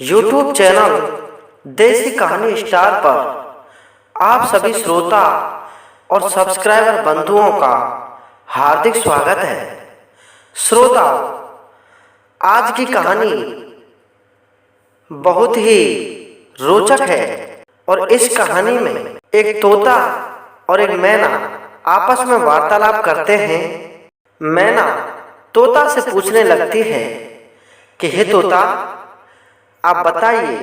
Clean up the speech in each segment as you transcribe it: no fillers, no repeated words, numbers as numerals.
YouTube channel देसी कहानी star पर आप सभी श्रोता और सब्सक्राइबर बंधुओं का हार्दिक स्वागत है। श्रोता, आज की कहानी बहुत ही रोचक है और इस कहानी में एक तोता और एक मैना आपस में वार्तालाप करते हैं। मैना तोता से पूछने लगती है कि हे तोता, आप बताइए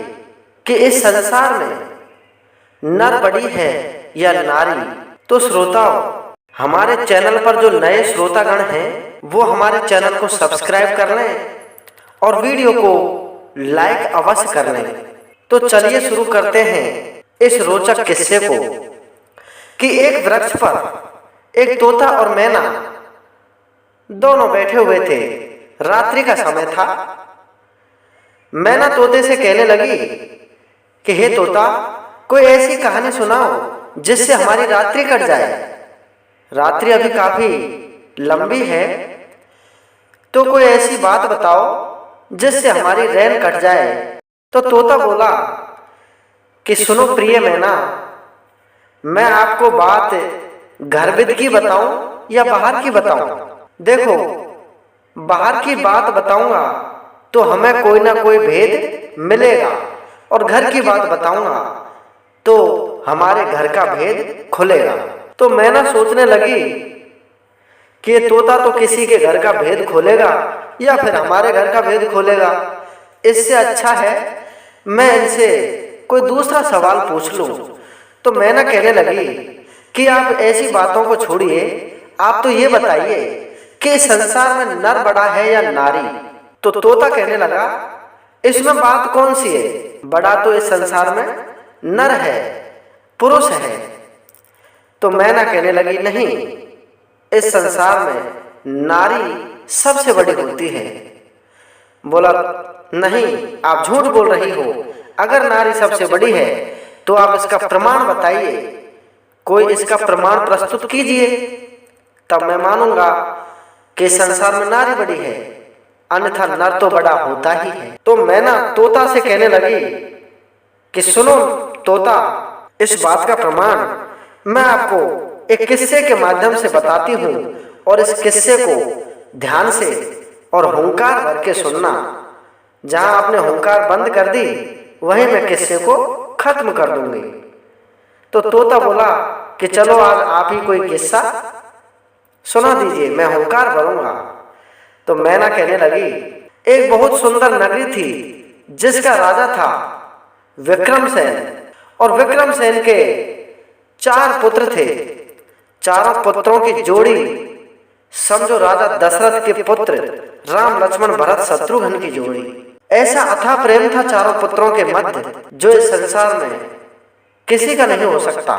कि इस संसार में नर बड़ी है या नारी। तो श्रोताओं, हमारे चैनल पर जो नए श्रोतागण हैं वो हमारे चैनल को सब्सक्राइब कर लें और वीडियो को लाइक अवश्य कर लें। तो चलिए शुरू करते हैं इस रोचक किस्से को कि एक वृक्ष पर एक तोता और मैना दोनों बैठे हुए थे। रात्रि का समय था। मैना तोते से कहने लगी कि हे तोता, कोई ऐसी कहानी सुनाओ जिससे हमारी रात्रि कट जाए। रात्रि अभी काफी लंबी है, तो कोई ऐसी बात बताओ जिससे हमारी रैन कट जाए। तो तोता बोला कि सुनो प्रिय मैना, मैं आपको बात घर विद की बताऊं या बाहर की बताऊं। देखो, बाहर की बात बताऊंगा तो हमें कोई ना कोई भेद मिलेगा, और घर की बात बताऊंगा तो हमारे घर का भेद खुलेगा। तो मैना सोचने लगी कि ये तोता तो किसी के घर का भेद खोलेगा या फिर हमारे घर का भेद खोलेगा। इससे अच्छा है मैं इनसे कोई दूसरा सवाल पूछ लूं। तो मैना कहने लगी कि आप ऐसी बातों को छोड़िए, आप तो ये बताइए कि संसार में नर बड़ा है या नारी। तो तोता कहने लगा, इसमें बात कौन सी है, बड़ा तो इस संसार में नर है, पुरुष है। तो मैना कहने लगी, नहीं, इस संसार में नारी सबसे बड़ी होती है। बोला, नहीं, आप झूठ बोल रही हो। अगर नारी सबसे बड़ी है तो आप इसका प्रमाण बताइए, कोई इसका प्रमाण प्रस्तुत कीजिए, तब मैं मानूंगा कि संसार में नारी बड़ी है, अन्यथा नर तो बड़ा होता ही है। तो मैना तोता से कहने लगी कि सुनो तोता, इस बात का प्रमाण मैं आपको एक किस्से के माध्यम से बताती हूँ, और इस किस्से को ध्यान से और हुंकार भर के सुनना। जहां आपने हुंकार बंद कर दी वहीं मैं किस्से को खत्म कर दूंगी। तो तोता बोला कि चलो आज आप ही कोई किस्सा सुना दीजिए, मैं हुंकार भरूंगा। तो मैना कहने लगी, एक बहुत सुंदर नगरी थी जिसका राजा था विक्रमसेन, और विक्रमसेन के 4 पुत्र थे। चारों पुत्रों की जोड़ी समझो राजा दशरथ के पुत्र राम लक्ष्मण भरत शत्रुघ्न की जोड़ी। ऐसा अथाह प्रेम था चारों पुत्रों के मध्य जो इस संसार में किसी का नहीं हो सकता।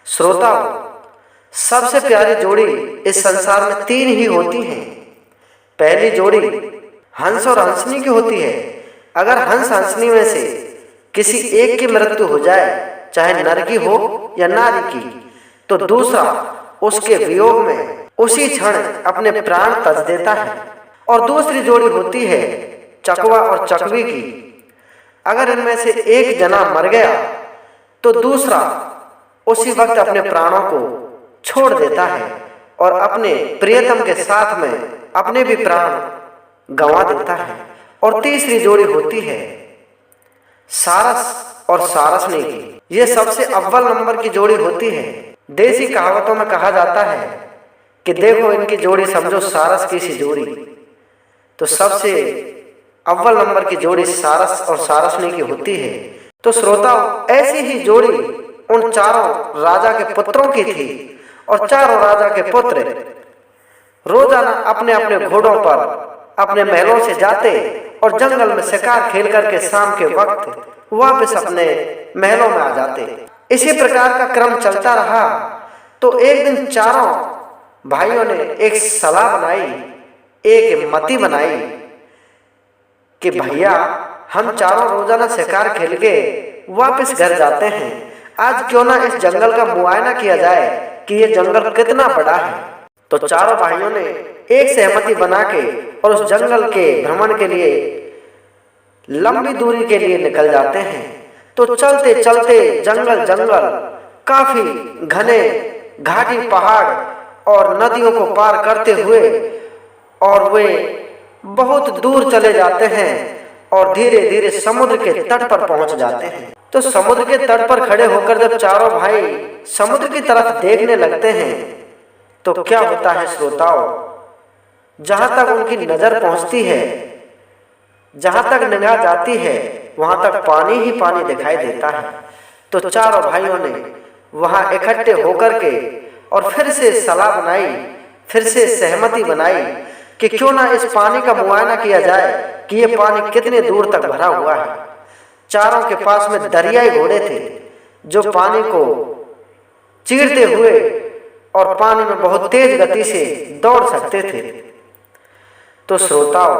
श्रोता, सबसे प्यारी जोड़ी इस संसार में 3 ही होती हैं। पहली जोड़ी हंस और हंसनी की होती है। अगर हंस हंसनी में से किसी एक की मृत्यु हो जाए, चाहे नर की हो या नारी की, तो दूसरा उसके वियोग में उसी क्षण अपने प्राण तज देता है। और दूसरी जोड़ी होती है चकवा और चकवी की। अगर इनमें से एक जना मर गया तो दूसरा उसी वक्त अपने प्राणों को छोड़ देता है और अपने प्रियतम के साथ में अपने भी प्राण गंवा देता है। और तीसरी जोड़ी होती है सारस और सारसनी की। ये सबसे अव्वल नंबर की जोड़ी होती है। देसी कहावतों में कहा जाता है कि देखो इनकी जोड़ी समझो सारस की सी जोड़ी। तो सबसे अव्वल नंबर की जोड़ी सारस और सारसनी की होती है। तो श्रोताओं, ऐसी ही जोड़ी उन चारों राजा के पुत्रों की थी, और चारों राजा के पुत्र रोजाना अपने अपने घोड़ों पर अपने महलों से जाते और जंगल में शिकार खेल करके शाम के वक्त वापस अपने महलों में आ जाते। इसी प्रकार का क्रम चलता रहा। तो एक दिन चारों भाइयों ने एक सलाह बनाई, एक मति बनाई कि भैया, हम चारों रोजाना शिकार खेल के वापस घर जाते हैं, आज क्यों ना इस जंगल का मुआयना किया जाए कि ये जंगल कितना बड़ा है। तो चारों भाइयों ने एक सहमति बना के और उस जंगल के भ्रमण के लिए लंबी दूरी के लिए निकल जाते हैं। तो चलते चलते जंगल जंगल, काफी घने घाटी पहाड़ और नदियों को पार करते हुए और वे बहुत दूर चले जाते हैं और धीरे धीरे समुद्र के तट पर पहुंच जाते हैं। तो समुद्र के तट पर खड़े होकर जब चारों भाई समुद्र की तरफ देखने लगते हैं तो क्या होता है श्रोताओं, जहां तक उनकी नजर पहुंचती है, जहां तक निगाह जाती है, वहां तक पानी ही पानी दिखाई देता है। तो चारों भाइयों ने वहां इकट्ठे होकर के और फिर से सलाह बनाई, फिर से सहमति बनाई कि क्यों ना इस पानी का मुआयना किया जाए कि ये पानी कितने दूर तक भरा हुआ है। चारों के पास में दरियाई घोड़े थे जो पानी को चीरते हुए और पानी में बहुत तेज गति से दौड़ सकते थे। तो श्रोताओं,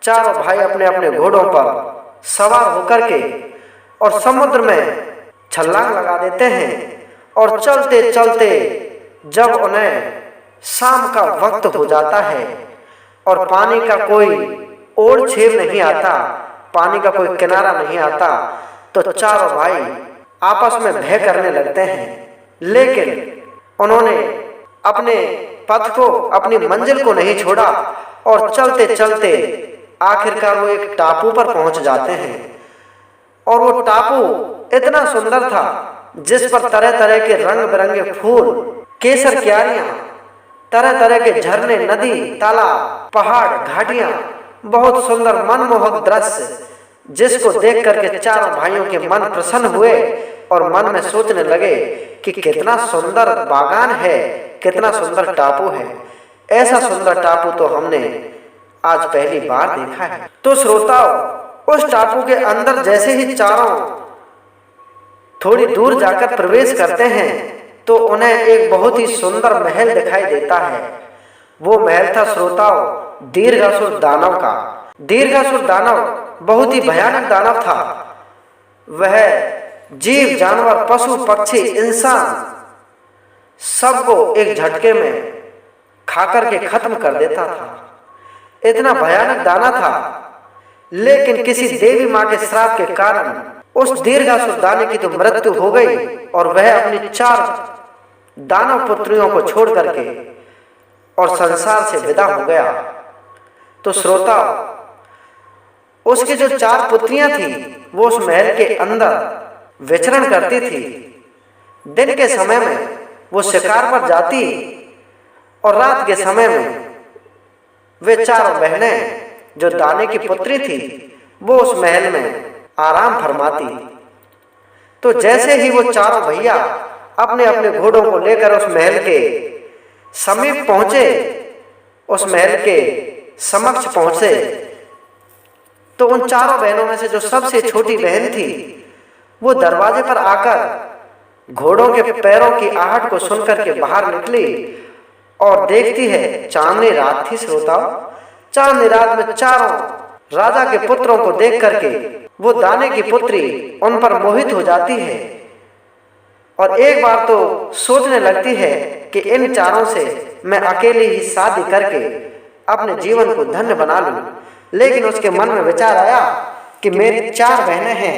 चारों भाई अपने अपने घोड़ों पर सवार होकर के और समुद्र में छलांग लगा देते हैं और चलते चलते जब उन्हें शाम का वक्त हो जाता है और पानी का कोई ओर छेद नहीं आता, पानी का कोई किनारा नहीं आता, तो चारों भाई आपस में भय करने लगते हैं। लेकिन उन्होंने अपने पथ को, अपनी मंजिल को नहीं छोड़ा और चलते चलते आखिरकार वो एक टापू पर पहुंच जाते हैं। और वो टापू इतना सुंदर था जिस पर तरह तरह के रंग बिरंगे फूल, केसर क्यारियां, तरह तरह के झरने, नदी, तालाब, पहाड़, घाटियां, बहुत सुंदर मनमोहक दृश्य, जिसको देख करके चारों भाइयों के मन प्रसन्न हुए और मन में सोचने लगे कि कितना सुंदर बागान है, कितना सुंदर टापू है। ऐसा सुंदर टापू तो हमने आज पहली बार देखा है। तो श्रोताओं, उस टापू के अंदर जैसे ही चारों थोड़ी दूर जाकर प्रवेश करते हैं तो उन्हें एक बहुत ही सुंदर महल दिखाई देता है। वो महल था श्रोताओं दीर्घासुर दानव का। दीर्घासुर दानव बहुत ही भयानक दानव था। वह जीव, जानवर, पशु, पक्षी, इंसान सबको एक झटके में खाकर के खत्म कर देता था। इतना भयानक दाना था, लेकिन किसी देवी मां के श्राप के कारण उस दीर्घासुर दाने की तो मृत्यु हो गई और वह अपनी 4 दानव पुत्रियों को छोड़ करके और संसार से विदा हो गया। तो श्रोता, उसकी जो 4 पुत्रियां थी वो उस महल के अंदर विचरण करती थी। दिन के समय में वो शिकार पर जाती और रात के समय में वे 4 बहनें जो दाने की पुत्री थी वो उस महल में आराम फरमाती। तो जैसे ही वो 4 भैया अपने अपने घोड़ों को लेकर उस महल के समीप पहुंचे, उस महल के समक्ष पहुंचे, तो उन 4 बहनों में से जो सबसे छोटी बहन थी वो दरवाजे पर आकर घोड़ों के पैरों की आहट को सुनकर के बाहर निकली और देखती है चांदनी रात थी। श्रोताओं, चांदनी रात में 4 राजा के पुत्रों को देख करके वो दाने की पुत्री उन पर मोहित हो जाती है और एक बार तो सोचने लगती है कि इन 4 से मैं अकेली ही शादी करके अपने जीवन को धन्य बना लूं। लेकिन उसके मन में विचार आया कि मेरी 4 बहनें हैं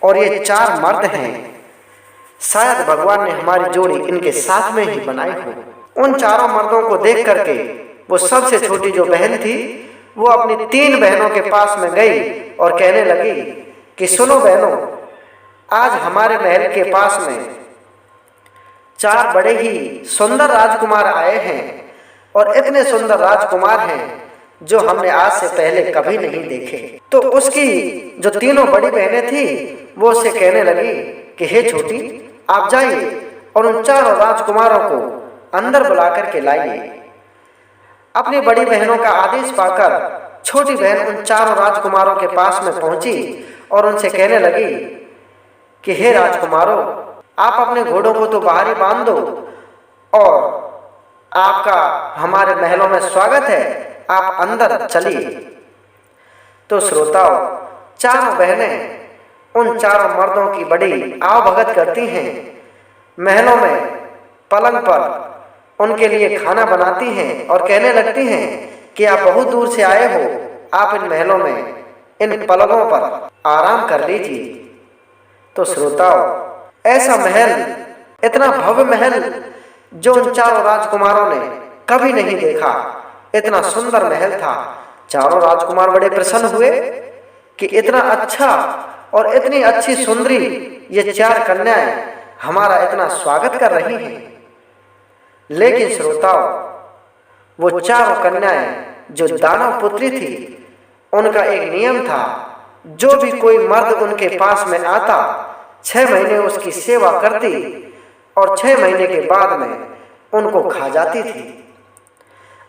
और ये 4 मर्द हैं, शायद भगवान ने हमारी जोड़ी इनके साथ में ही बनाई हो। उन 4 मर्दों को देख करके वो सबसे छोटी जो बहन थी वो अपनी 3 बहनों के पास में गई और कहने लगी कि सुनो बहनों, आज हमारे महल के पास में 4 बड़े ही सुंदर राजकुमार आए हैं और इतने सुंदर राजकुमार हैं जो हमने आज से पहले कभी नहीं देखे। तो उसकी जो तीनों बड़ी बहनें थी वो उसे कहने लगी कि हे छोटी, आप जाइए और उन 4 राजकुमारों को अंदर बुला करके लाइए। अपनी बड़ी बहनों का आदेश पाकर छोटी बहन उन 4 राजकुमारों के पास में पहुंची और उनसे कहने लगी कि हे राजकुमारों, आप अपने घोड़ों को तो बाहर ही बांध दो और आपका हमारे महलों में स्वागत है, आप अंदर चलिए। तो श्रोताओं, 4 बहनें उन 4 मर्दों की बड़ी आवभगत करती हैं। महलों में पलंग पर उनके लिए खाना बनाती हैं और कहने लगती हैं कि आप बहुत दूर से आए हो, आप इन महलों में इन पलकों पर आराम कर लीजिए। तो श्रोताओं, ऐसा महल, इतना भव्य महल जो उन चारों राजकुमारों ने कभी नहीं देखा, इतना सुंदर महल था। चारों राजकुमार बड़े प्रसन्न हुए कि इतना अच्छा और इतनी अच्छी सुंदरी ये चार कन्याएं हमारा इतना स्वागत कर रही हैं। लेकिन श्रोताओं, वो चारों कन्याएं जो दानव पुत्री थी, उनका एक नियम था, जो भी कोई मर्द उनके पास में आता 6 महीने उसकी सेवा करती और 6 महीने के बाद में उनको खा जाती थी।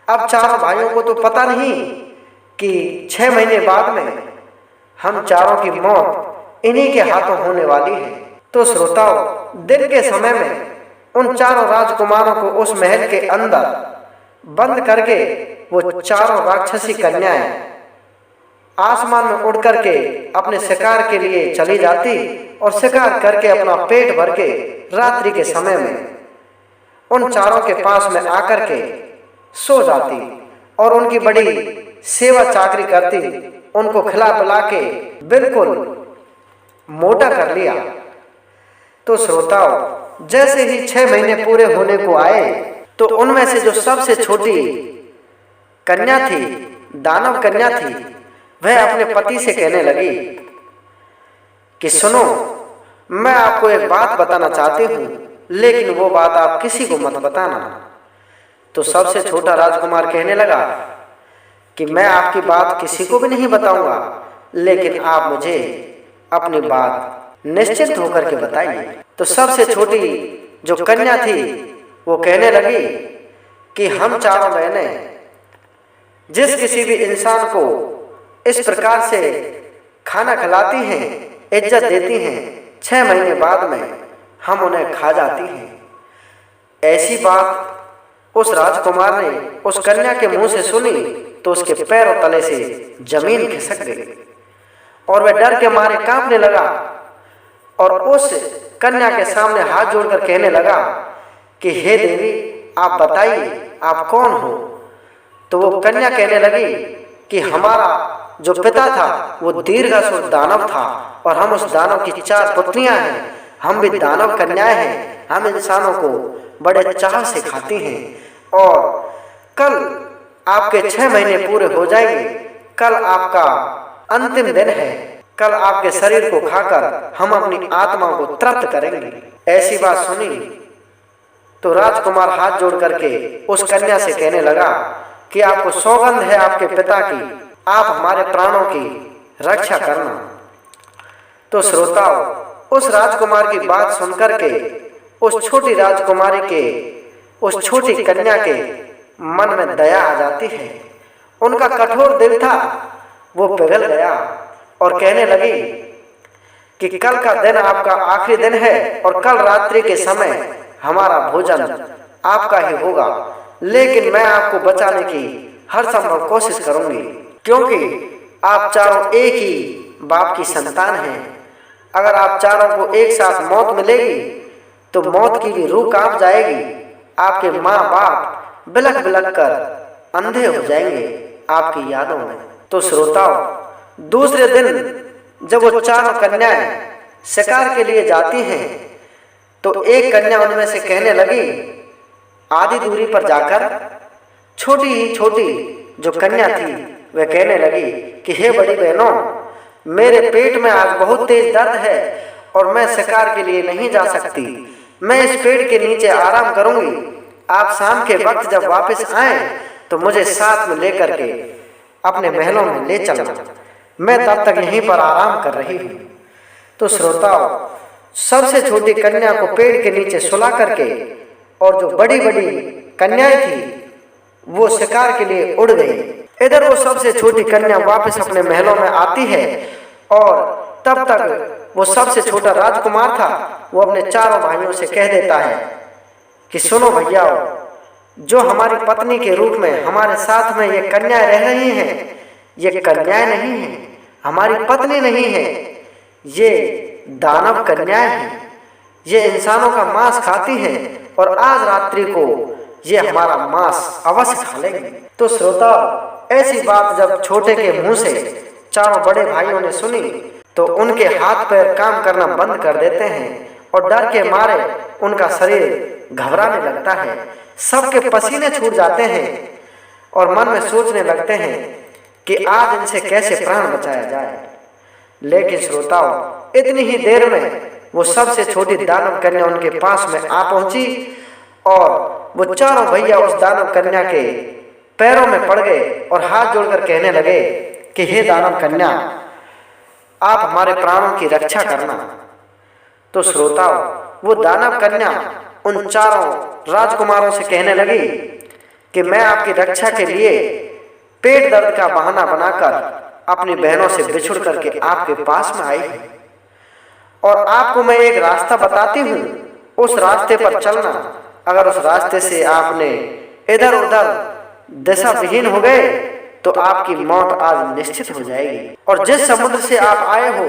अब चारों भाइयों को तो पता नहीं कि 6 महीने बाद में हम चारों की मौत इन्हीं के हाथों होने वाली है। तो श्रोताओं, दिन के समय में उन चारों राजकुमारों को उस महल के अंदर बंद करके वो चारों राक्षसी कन्याएं आसमान में उड़ करके अपने शिकार के लिए चली जाती और शिकार करके अपना पेट भर के रात्रि के समय में उन चारों के पास में आकर के सो जाती और उनकी बड़ी सेवा चाकरी करती, उनको खिला पिला के बिल्कुल मोटा कर लिया। तो श्रोताओं, जैसे ही 6 महीने पूरे होने को आए तो उनमें से जो सबसे छोटी कन्या थी, दानव कन्या थी, वह अपने पति से कहने लगी कि सुनो, मैं आपको एक बात बताना चाहती हूँ, लेकिन वो बात आप किसी को मत बताना। तो सबसे छोटा राजकुमार कहने लगा कि मैं आपकी बात किसी को भी नहीं बताऊंगा, लेकिन आप मुझे अपनी बात निश्चित होकर के बताइए। तो सबसे छोटी जो कन्या थी वो कहने लगी कि हम चारों बहनें जिस किसी भी इंसान को इस प्रकार से खाना खिलाती हैं, इज्जत देती हैं, 6 महीने बाद में हम उन्हें खा जाती हैं। ऐसी बात उस राजकुमार ने उस कन्या के मुंह से सुनी तो उसके पैरों तले से जमीन खिसक गई और वह डर के मारे कांपने लगा और उस कन्या के सामने हाथ जोड़कर कहने लगा कि हे देवी, आप बताइए आप कौन हो। तो वो कन्या कहने लगी कि हमारा जो पिता था वो दीर्घासुर दानव था और हम उस दानव की 4 पुत्रियां हैं। हम भी दानव कन्याएं हैं। हम इंसानों को बड़े चाव से खाती हैं और कल आपके 6 महीने पूरे हो जाएंगे। कल आपका अंतिम दिन है। कल आपके शरीर को खाकर हम अपनी आत्मा को तृप्त करेंगे। ऐसी बात सुनी तो राजकुमार हाथ जोड़ करके उस कन्या से कहने लगा कि आपको सौगंध है आपके पिता की, आप हमारे प्राणों की रक्षा करना। तो श्रोताओं, उस राजकुमार की बात सुनकर के उस छोटी राजकुमारी के, उस छोटी कन्या के मन में दया आ जाती है। उनका कठोर दिल था वो पिघल गया और कहने लगी कि कल का दिन आपका आखिरी दिन है और कल रात्रि के समय हमारा भोजन आपका ही होगा, लेकिन मैं आपको बचाने की हर संभव कोशिश करूंगी, क्योंकि आप चारों एक ही बाप की संतान हैं। अगर आप चारों को एक साथ मौत मिलेगी तो मौत की भी रूह कांप जाएगी। आपके माँ बाप बिलख बिलख कर अंधे हो जाएंगे आपकी यादों में। तो श्रोताओं, दूसरे दिन जब वो चारों कन्याएं शिकार के लिए जाती हैं तो एक कन्या उनमें से कहने लगी, आधी दूरी पर जाकर छोटी जो कन्या थी वह कहने लगी कि हे बड़ी बहनों, मेरे पेट में आज बहुत तेज दर्द है और मैं शिकार के लिए नहीं जा सकती। मैं इस पेड़ के नीचे आराम करूंगी। आप शाम के वक्त जब वापस आए तो मुझे साथ में लेकर के अपने महलों में ले चलना। मैं तब तक यहीं पर आराम कर रही हूँ। तो श्रोताओं, सबसे छोटी कन्या को पेड़ के नीचे सुला करके और जो बड़ी बड़ी कन्याएं थी वो शिकार के लिए उड़ गई। इधर वो सबसे छोटी कन्या वापस अपने महलों में आती है और तब तक वो सबसे छोटा राजकुमार था वो अपने चारों भाइयों से कह देता है कि सुनो भैया, जो हमारी पत्नी के रूप में हमारे साथ में ये कन्याएं रह रही हैं, ये कन्याएं नहीं हैं, हमारी पत्नी नहीं है, ये दानव कन्याएं हैं। ये इंसानों का मांस खाती हैं और आज रात्रि को ये हमारा मांस अवश्य खा लेंगे। तो श्रोता, ऐसी बात जब छोटे के मुंह से चारों बड़े भाइयों ने सुनी तो उनके हाथ पैर काम करना बंद कर देते हैं और डर के मारे उनका शरीर घबराने लगता है। सबके पसीने छूट जाते हैं और मन में सोचने लगते हैं कि आज इनसे कैसे प्राण बचाया जाए। लेकिन श्रोताओं, इतनी ही देर में वो सबसे छोटी दानव कन्या उनके पास में आ पहुंची और वो चारों भैया उस दानव कन्या के पैरों में पड़ गए और हाथ जोड़कर कहने लगे कि हे दानव कन्या, आप हमारे प्राणों की रक्षा करना। तो श्रोताओं, वो दानव कन्या उन चारों राजकुमारों से कहने लगी कि मैं आपकी रक्षा के लिए पेट दर्द का बहाना बनाकर अपनी बहनों से बिछुड़ करके आपके पास में आई हूं और आपको मैं एक रास्ता बताती हूं, उस रास्ते पर चलना। अगर उस रास्ते से आपने इधर उधर दिशा विहीन हो गए तो आपकी मौत आज निश्चित हो जाएगी। और जिस समुद्र से आप आए हो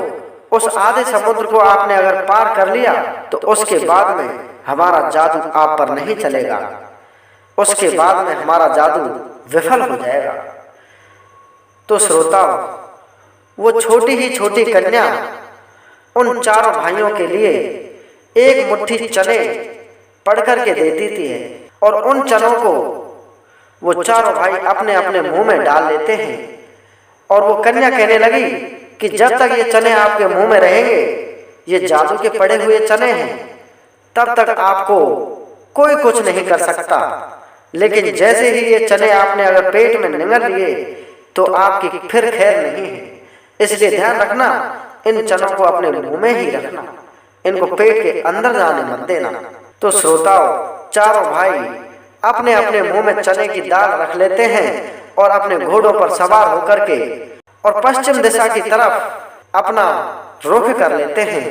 उस आधे समुद्र को आपने अगर पार कर लिया तो उसके बाद में हमारा जादू आप पर नहीं चलेगा, उसके बाद में हमारा जादू विफल हो जाएगा। तो श्रोताओं, वो छोटी ही छोटी कन्या उन चारों भाइयों के लिए एक मुट्ठी चने पढ़ करके देती थी और उन चनों को वो चारों भाई अपने अपने मुंह में डाल लेते हैं और वो कन्या कहने लगी कि जब तक ये चने आपके मुंह में रहेंगे, ये जादू के पड़े हुए चने हैं, तब तक आपको कोई कुछ नहीं कर सकता। लेकिन जैसे ही ये चने आपने अगर पेट में निगल लिए तो आपकी फिर खैर नहीं है। इसलिए ध्यान रखना, इन चनों को अपने मुंह में ही रखना, इनको पेट के अंदर जाने मत देना। तो श्रोताओं, चारों भाई अपने अपने मुंह में चने की दाल रख लेते हैं और अपने घोड़ों पर सवार होकर के और पश्चिम दिशा की तरफ अपना रुख कर लेते हैं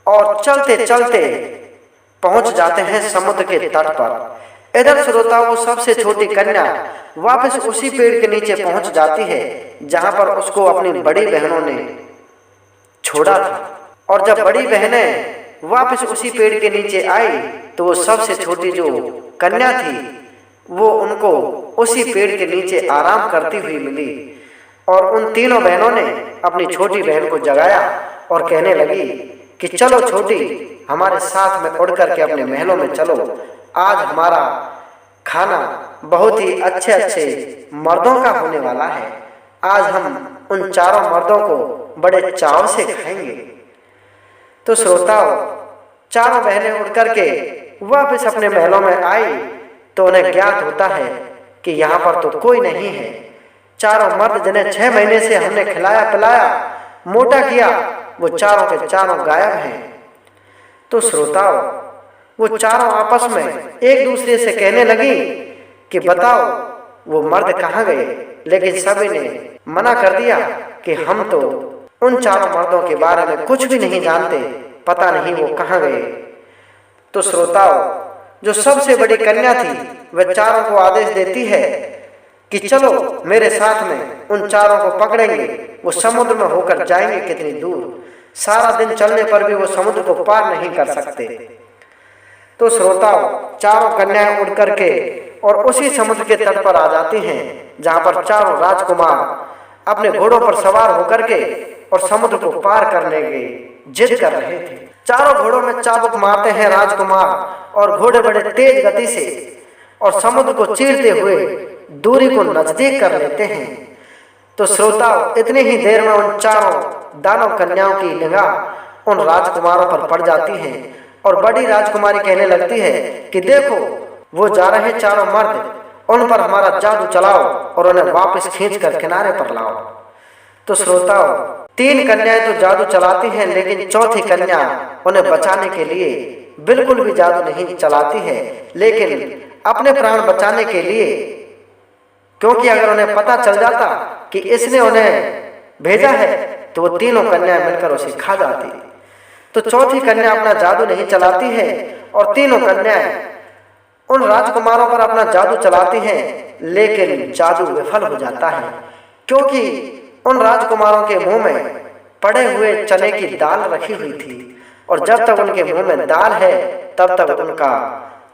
और चलते चलते पहुंच जाते हैं समुद्र के तट पर। इधर श्रोताओं, वो सबसे छोटी कन्या वापस उसी पेड़ के नीचे पहुंच जाती है जहां पर उसको अपनी बड़ी बहनों ने छोड़ा था। और जब बड़ी बहनें वापस उसी पेड़ के नीचे आई तो वो सबसे छोटी जो कन्या थी वो उनको उसी पेड़ के नीचे आराम करती हुई मिली और उन तीनों बहनों ने अपनी छोटी बहन को जगाया और कहने लगी कि चलो छोटी, हमारे साथ में उड़ करके अपने महलों में चलो। आज हमारा खाना बहुत ही अच्छे अच्छे मर्दों का होने वाला है। आज हम उन चारों मर्दों को बड़े चाव से खाएंगे। तो श्रोताओं, चारों बहनें उड़ करके वापस अपने महलों में आई तो उन्हें ज्ञात होता है कि यहाँ पर तो कोई नहीं है। चारों मर्द जिन्हें 6 महीने से हमने खिलाया पिलाया मोटा किया, वो चारों के चारों गायब हैं। तो श्रोताओं, वो चारों आपस में एक दूसरे से कहने लगी कि बताओ वो मर्द कहाँ गए। लेकिन सभी ने मना कर दिया कि हम तो उन चारों मर्दों के बारे में कुछ भी नहीं जानते, पता नहीं वो कहाँ गए। तो श्रोताओं, जो सबसे बड़ी कन्या थी वह चारों को आदेश देती है कि चलो मेरे साथ में उन चारों को पकड़ेंगे, वो समुद्र में होकर जाएंगे कितनी दूर, सारा दिन चलने पर भी वो समुद्र को पार नहीं कर सकते। तो श्रोताओं, चारों कन्याएं उड़ करके और उसी समुद्र के तट पर आ जाती हैं जहां पर चारों राजकुमार अपने घोड़ों पर सवार होकर के और समुद्र को पार करने की जिद कर रहे थे। चारों घोड़ों में चाबुक मारते हैं राजकुमार और घोड़े बड़े तेज गति से और समुद्र को चीरते हुए दूरी को नजदीक कर लेते हैं। तो श्रोताओं, इतनी ही देर में उन चारों दानव कन्याओं की निगाह उन राजकुमारों पर पड़ जाती है और बड़ी राजकुमारी कहने लगती है कि देखो वो जा रहे चारों मर्द, उन पर हमारा जादू चलाओ और उन्हें वापस खींचकर किनारे पर लाओ। तो श्रोताओं, 3 कन्याएं तो जादू चलाती हैं, लेकिन चौथी कन्या उन्हें बचाने के लिए बिल्कुल भी जादू नहीं चलाती है, लेकिन अपने प्राण बचाने के लिए, क्योंकि अगर उन्हें पता चल जाता कि इसने उन्हें भेजा है तो वो तीनों कन्याएं मिलकर उसे खा जाती। तो चौथी कन्या अपना जादू नहीं चलाती है और तीनों कन्याएं उन राजकुमारों पर अपना जादू चलाती हैं, लेकिन जादू विफल हो जाता है, क्योंकि उन राजकुमारों के मुंह में पड़े हुए चने की दाल रखी हुई थी और जब तक उनके मुंह में दाल है तब तक उनका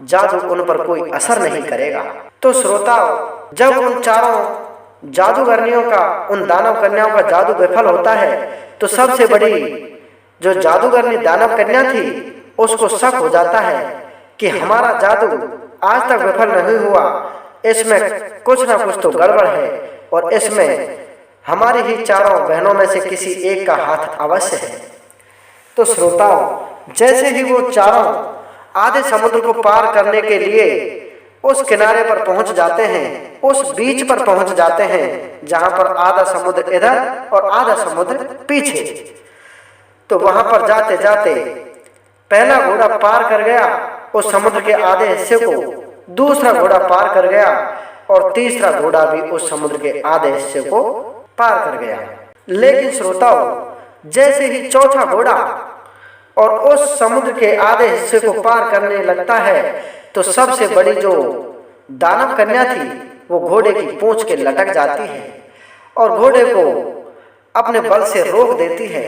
जादू उन पर कोई असर नहीं करेगा। तो श्रोताओं, जब उन चारों जादूगरनियों का, उन दानव कन्याओं का जादू विफल होता है तो सबसे बड़ी जो जादूगरनी दानव कन्या थी उसको शक हो जाता है कि हमारा जादू आज तक विफल नहीं हुआ, इसमें कुछ ना कुछ तो गड़बड़ है और इसमें हमारी ही चारों बहनों में से किसी एक का हाथ अवश्य है। तो श्रोताओं, जैसे ही वो चारों आधे समुद्र को पार करने के लिए उस किनारे पर पहुंच जाते हैं, उस बीच पर पहुंच जाते हैं जहां पर आधा समुद्र इधर और आधा समुद्र पीछे, तो वहां पर जाते जाते पहला घोड़ा पार कर गया उस समुद्र के आधे हिस्से को, दूसरा घोड़ा पार कर गया और तीसरा घोड़ा भी उस समुद्र के आधे हिस्से को पार कर गया। लेकिन श्रोताओं, जैसे ही चौथा घोड़ा और उस समुद्र के आधे हिस्से को पार करने लगता है तो सबसे बड़ी जो दानव कन्या थी वो घोड़े की पूंछ के लटक जाती है और घोड़े को अपने बल से रोक देती है।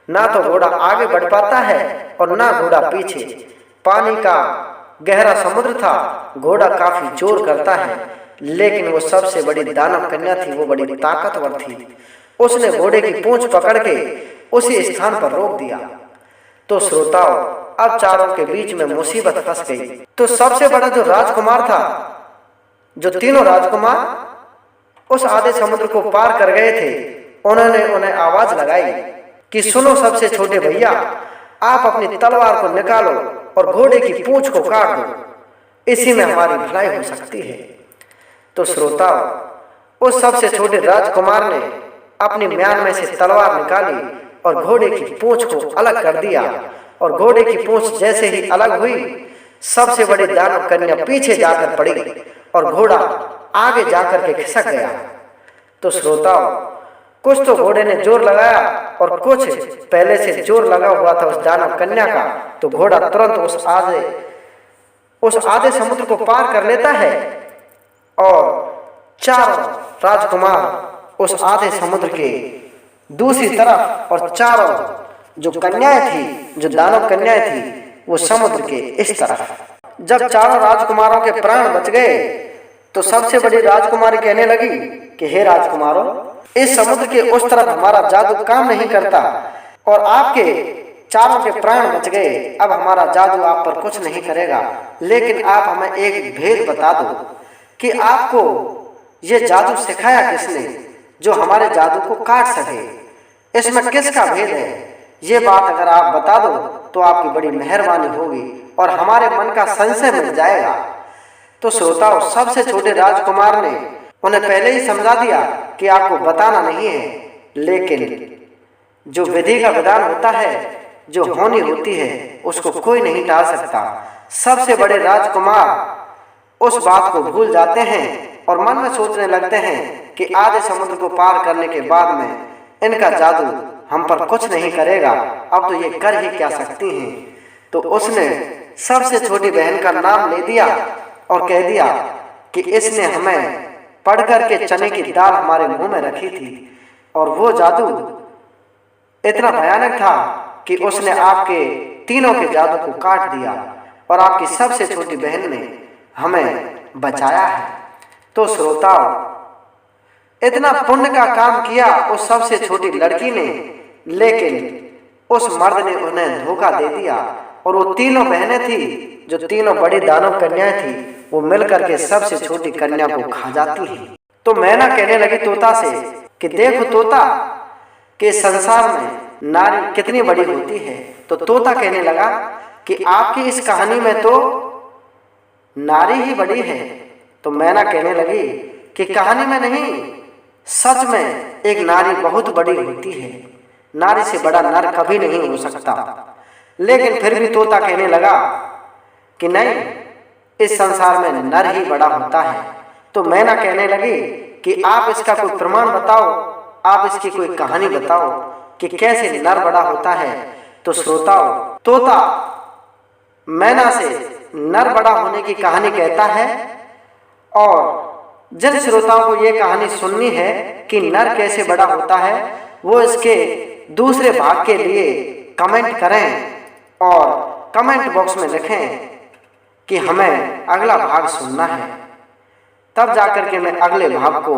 ना तो घोड़ा आगे बढ़ पाता है और ना घोड़ा पीछे। पानी का गहरा समुद्र था, घोड़ा काफी जोर करता है, लेकिन वो सबसे बड़ी दानव कन्या थी, वो बड़ी ताकतवर थी। उसने घोड़े की पूंछ पकड़ के उसी स्थान पर रोक दिया। तो श्रोताओं, अब चारों के बीच में मुसीबत फंस गई। तो सबसे बड़ा जो राजकुमार था, जो तीनों राजकुमार उस आधे समुद्र को पार कर गए थे, उन्होंने उन्हें आवाज लगाई कि सुनो सबसे छोटे भैया, आप अपनी तलवार को निकालो और घोड़े की पूंछ को काट दो, इसी में हमारी भलाई हो सकती है। तो श्रोताओं, उस सबसे छोटे राजकुमार ने अपनी म्यान में से तलवार निकाली और घोड़े की पूंछ को अलग कर दिया और घोड़े की पूंछ जैसे ही अलग हुई, सबसे बड़ी दानव कन्या पीछे जाकर पड़ी और घोड़ा आगे जाकर के खिसक गया। तो श्रोताओं, कुछ तो घोड़े ने जोर लगाया और कुछ पहले से जोर लगा हुआ था उस दानव कन्या का, तो घोड़ा तुरंत उस आधे समुद्र को पार कर लेता है और चारों राजकुमार उस आधे समुद्र के दूसरी तरफ और चारों जो कन्याएं थी, जो दानव कन्याएं थी, वो समुद्र के इस तरफ। जब चारों राजकुमारों के प्राण बच गए तो सबसे बड़ी राजकुमारी कहने लगी कि हे राजकुमारों, इस समुद्र के उस तरफ हमारा जादू काम नहीं करता और आपके चारों के प्राण बच गए। अब हमारा जादू आप पर कुछ नहीं करेगा, लेकिन आप हमें एक भेद बता दो कि आपको ये जादू सिखाया किसने जो हमारे जादू को काट सके, इसमें किसका भेद है? ये बात अगर आप बता दो तो आपकी बड़ी मेहरबानी होगी और हमारे मन का संशय मिट जाएगा। तो श्रोताओं, सबसे छोटे राजकुमार ने उन्हें पहले ही समझा दिया कि आपको बताना नहीं है, लेकिन जो विधि का विधान होता है, जो होनी होती है, उसको कोई नहीं टाल सकता। सबसे बड़े राजकुमार उस बात को भूल जाते हैं और मन में सोचने लगते हैं कि आधे समुद्र को पार करने के बाद में इनका जादू हम पर कुछ नहीं करेगा, अब तो ये कर ही क्या सकती हैं। तो उसने सबसे छोटी बहन का नाम ले दिया और कह दिया कि इसने हमें पढ़कर के चने की दाल हमारे मुंह में रखी थी और वो जादू इतना भयानक था कि उसने आपके तीनों के जादू को काट दिया और आपकी सबसे छोटी बहन ने हमें बचाया है। तो श्रोताओं, इतना पुण्य का काम किया उस सबसे छोटी लड़की ने, लेकिन उस मर्द ने उन्हें धोखा दे दिया और वो तीनों बहनें थी, जो तीनों बड़ी दानव कन्याएं थी, वो मिलकर के सबसे छोटी कन्या को खा जाती है। तो मैना कहने लगी तोता से कि देखो तोता, कि संसार में नारी कितनी बड़ी होती है। तो तोता कहने लगा कि आपकी इस कहानी में तो नारी ही बड़ी है। तो मैना कहने लगी कि कहानी में नहीं, सच में एक नारी बहुत बड़ी होती है, नारी से बड़ा नर कभी नहीं हो सकता। लेकिन फिर भी तोता कहने लगा कि नहीं, इस संसार में नर ही बड़ा होता है। तो मैना कहने लगी कि आप इसका कोई प्रमाण बताओ, आप इसकी कोई कहानी बताओ कि कैसे नर बड़ा होता है। तो श्रोताओं, तोता मैना से नर बड़ा होने की कहानी कहता है और जिन श्रोताओं को ये कहानी सुननी है कि नर कैसे बड़ा होता है, वो इसके दूसरे भाग के लिए कमेंट करें और कमेंट बॉक्स में लिखें कि हमें अगला भाग सुनना है। तब जाकर के मैं अगले भाग को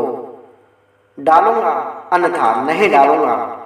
डालूंगा अन्यथा नहीं डालूंगा।